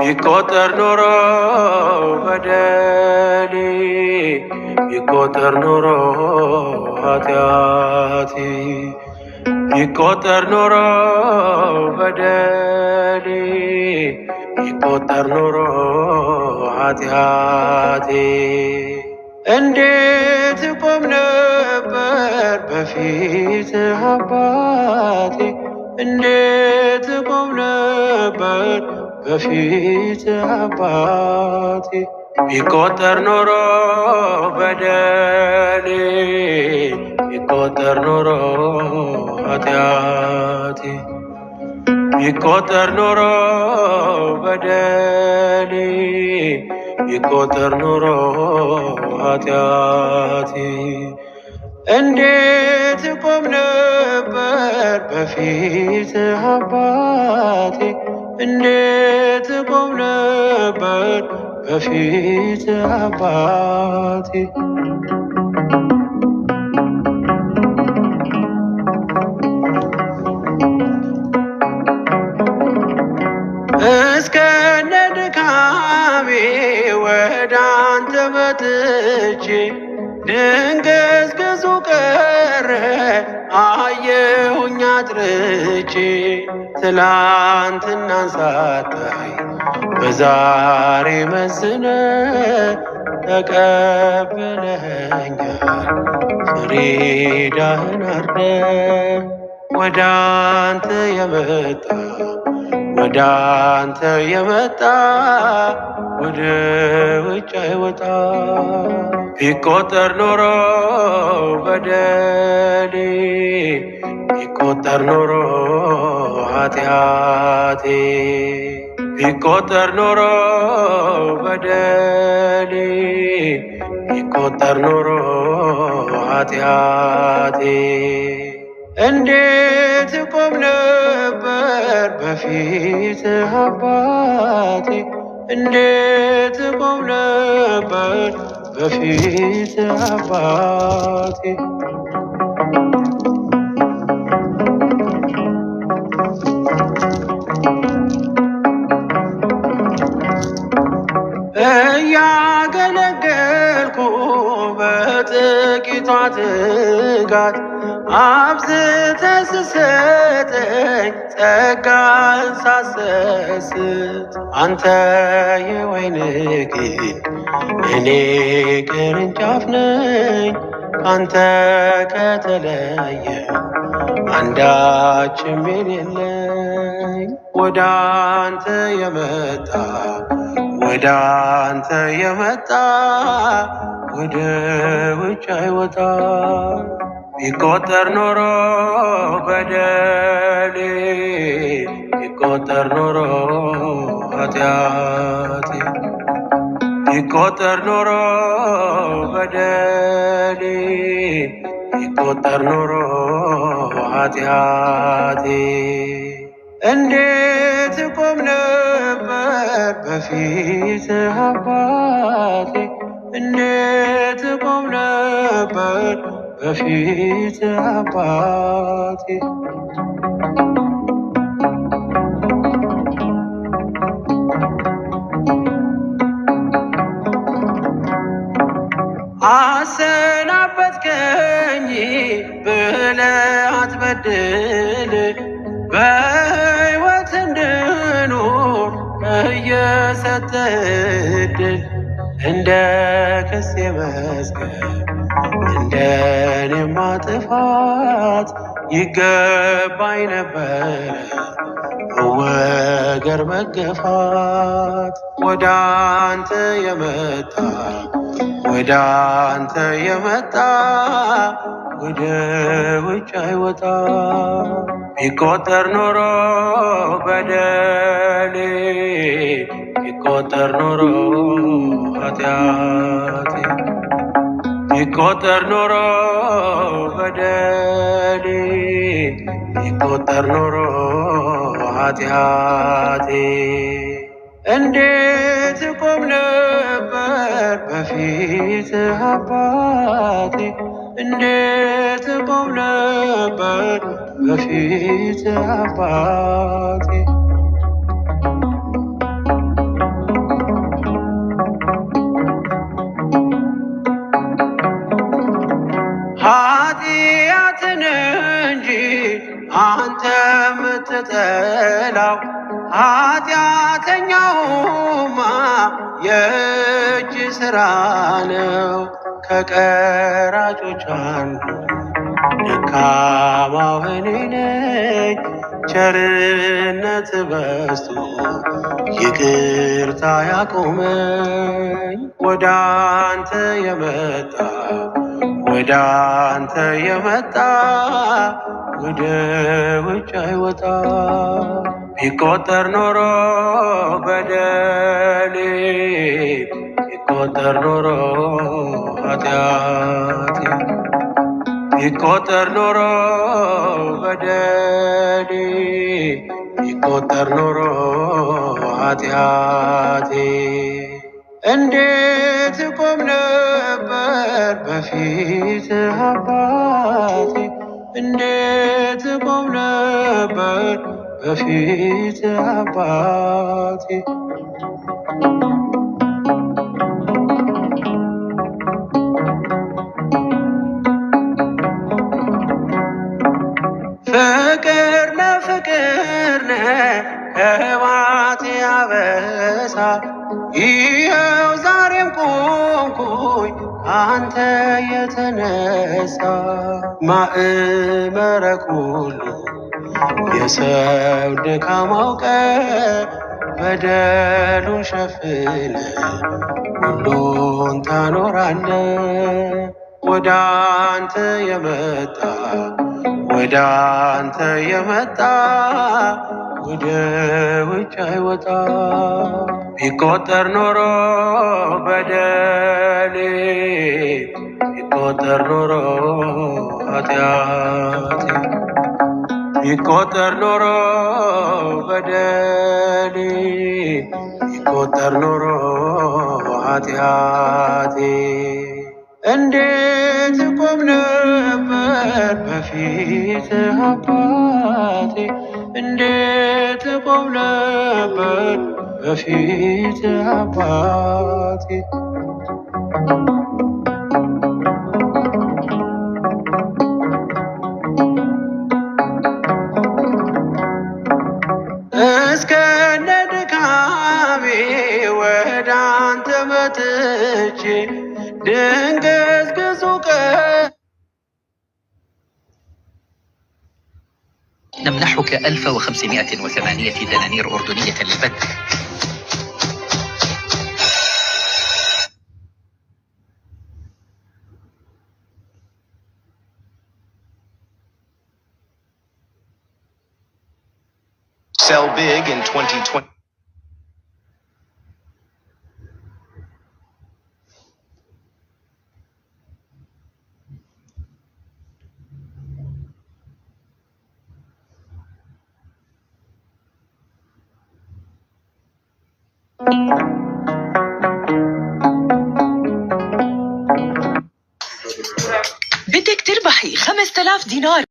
ቢቆጠር ኖሮ በደሌ ቢቆጠር ኖሮ ኃጢአቴ ቢቆጠር ኖሮ በደሌ ቢቆጠር ኖሮ ኃጢአቴ እንዴት ቆም ነበር በፊት አባቴ እንዴት ቆም ነበር በፊት አባቴ ቢቆጠር ኖሮ በደሌ ቢቆጠር ኖሮ ኃጢአቴ ቢቆጠር ኖሮ በደሌ ቢቆጠር ኖሮ ኃጢአቴ እንዴት ቆም ነበር በፊት አባቴ እንዴት ቆም ነበር በፊት አባቴ እስከነ ድካሜ ወደ አንተ መጥቼ ድንግዝግዙ ቀረ አየሁኝ አጥርቼ ትላንትናን ሳታይ በዛሬ መዝነ ተቀብለኸኛል ፍሪዳህን አርደ ወደ አንተ የመጣ ወደ አንተ የመጣ ወደ ውጭ አይወጣ ቢቆጠር ኖሮ በደሌ ቢቆጠር ኖሮ ኃጢአቴ ቢቆጠር ኖሮ በደሌ ቢቆጠር ኖሮ ኃጢአቴ እንዴት ቆም ነበር በፊት አባቴ እንዴት ቆም ነበር በፊት አባቴ እያገለገልኩ በጥቂቷ ትጋት አብዝተህ ስትሰጠኝ ጸጋህን ሳሰስት አንተ የወይን ግንድ እኔ ቅርንጫፍ ነኝ ካንተ ከተለየ አንዳችም የሌለኝ ወደ አንተ የመጣ ወደ አንተ የመጣ ወደ ውጭ አይወጣ ቢቆጠር ኖሮ በደሌ ቢቆጠር ኖሮ ኃጢአቴ ቢቆጠር ኖሮ በደሌ ቢቆጠር ኖሮ ኃጢአቴ እንዴት ቆም ነበር በፊት አባቴ እንዴት ቆም ነበር በፊት አባቴ አሰናበትከኝ ብለህ አትበድል በሕይወት እንድኖር እየሰጠህ ዕድል እንደ ክሴ መዝገብ እንደ እኔማ ጥፋት ይገባኝ ነበረ መወገር መገፋት ወደ አንተ የመጣ ወደ አንተ የመጣ ወደ ውጭ አይወጣ ቢቆጠር ኖሮ በደሌ ቢቆጠር ኖሮ ኃጢአቴ ቢቆጠር ኖሮ በደሌ ቢቆጠር ኖሮ ኃጢአቴ እንዴት ቆም ነበር በፊት አባቴ እንዴት ቆም ነበር በፊት አባቴ የምትጠላው ኃጢአተኛውማ የእጅ ሥራ ነው። ከቀራጮች አንዱ ደካማው እኔ ነኝ። ቸርነት በዝቶ ይቅርታ ያቆመኝ ወደ አንተ የመጣ ወደ አንተ የመጣ ወደ ውጭ አይወጣ። ቢቆጠር ኖሮ በደሌ ቢቆጠር ኖሮ ኃጢአቴ ቢቆጠር ኖሮ በደሌ ቢቆጠር ኖሮ ኃጢአቴ እንዴት ቆም ነበር በፊት አባቴ እንዴት ቆም ነበር በፊት አባቴ። ፍቅር ነህ ከባቴ አበሳ ይኸው ዛሬም ቆምኩኝ አንተ የተነሳ። ማእመረቅ ሁሉ የሰው ድካም አውቀ በደሉን ሸፍነ ሁሉን ታኖራለ። ወደ አንተ የመጣ ወደ አንተ የመጣ ወደ ውጭ አይወጣ። ቢቆጠር ኖሮ በደሌ ቢቆጠር ኖሮ ኃጢአቴ ቢቆጠር ኖሮ በደሌ ቢቆጠር ኖሮ ኃጢአቴ እንዴት ቆም ነበር በፊት አባቴ እንዴት ቆም ነበር በፊት አባቴ። እስከነ ድካሜ ወደ አንተ መጥቼ ድንግዝግዙ نمنحك 1508 دنانير أردنية للبدء. Sell big in 2020. بدك تربحي 5000 دينار.